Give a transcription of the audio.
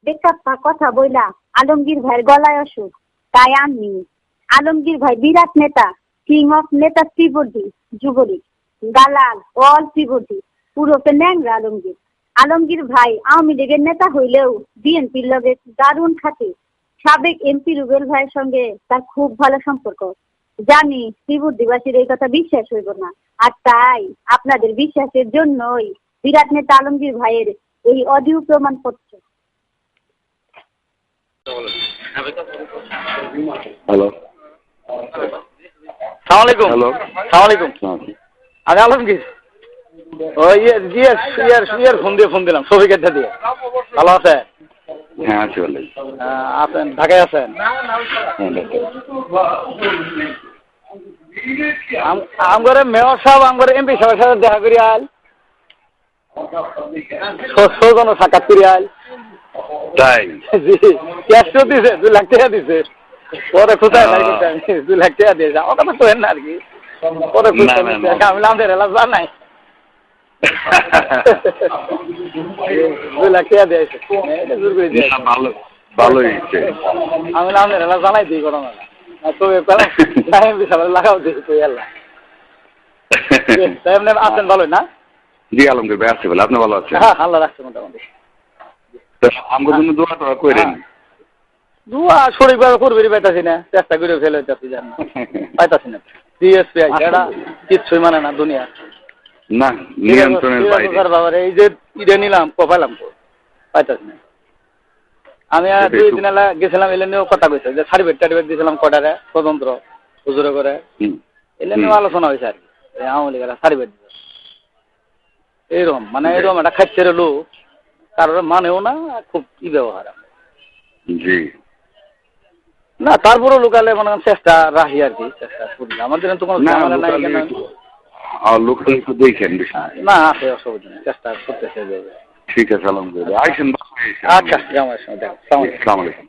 বেকার কথা বইলা আলমগীর ভাইয়ের গলায় অসুখ, তাই আমি আলমগীর ভাই বিরাট নেতা, কিং অফ নেতা ত্রিবর্ধী যুবলীগ, দালাল অল ত্রিবর্ধী, পুরোপে ন্যাংরা আলমগীর। আলমগীর ভাই আওয়ামী লীগের নেতা হইলেও বিএনপির লগে দারুণ খাতে। সাবেক এমপি রুবেল ভাইয়ের সঙ্গে তার খুব ভালো সম্পর্ক। জানি ত্রিবর্ধীবাসীর এই কথা বিশ্বাস হইব না, আর তাই আপনাদের বিশ্বাসের জন্যই বিরাট নেতা আলমগীর ভাইয়ের এই অডিও প্রমাণপত্র। হ্যালো, সালাম আলাইকুম। হ্যালো, সালাম আলাইকুম। আমি আলমগীর, ওই ইয়ের ফোন দিলাম শফিকেরটা দিয়ে। ভালো আছে? হ্যাঁ আছি বলে। আছেন ঢাকায় আছেন? আমগরে মেয়র সাহেব আমগরে এমপি সাহেবের সাথে দেখা করি আল, সৌজন সাক্ষাৎ করি আল। তাই জি, ক্যাশও দিছে, 2 লাখ টাকা দিছে। পরে খুঁজায় নাই কিন্তু আমি 2 লাখ টাকা দিয়েছে। আমার কথা কইেন না আর কি। পরে খুঁজতে আমি আমাদের এলাকা জানাই 2 লাখ টাকা দিয়েছে। ভালো ভালোই হয়েছে। আমি আমাদের এলাকা জানাই দিই কোনো না। তবে এমপি সাহেবের লাগাও দিয়েছে তুই এলা। এমনি আছেন ভালোই না? জি আলমগীর ভাই আছি বলে। আপনি ভালো আছেন? হ্যাঁ, আল্লাহ রাখছে মোটামুটি। আমার জন্য দোয়া টোয়া করেন। দুয়া শরীরভাবে করবি পাইতাছি না, চেষ্টা করে ফেলে হইতাছি জান না, পাইতাছি না। ডিএসপি এটা কিচ্ছুই মানে না দুনিয়া। না নিয়ন্ত্রণের বাইরে। বাবার এই যে ইডে নিলাম কপাইলাম তো পাইতাছি না। আমি আর 2 দিন এলা গেছিলাম, এলে নিয়েও কথা কইছে যে সার্টিফিকেট দিয়েছিলাম কটারে স্বতন্ত্র হুজুরে করে, এলে নিয়েও আলোচনা হয়েছে আর কি। আওয়ামী লীগের সার্টিফিকেট এইরকম মানে এরকম একটা খাচ্ছে লোক, কারোর মানেও না, খুব ব্যবহার। জি না তারপরও লোকালে মনে চেষ্টা রাখি আর কি, চেষ্টা করি। আমাদের তো কোনো ঝামেলা নাই কেন। লোকাল একটু দেখেন না আছে, অসুবিধা নেই, চেষ্টা করতেছে। ঠিক আছে আলমগীর আইসেন। আচ্ছা, জামাই সময় দেখ। আসসালামু আলাইকুম।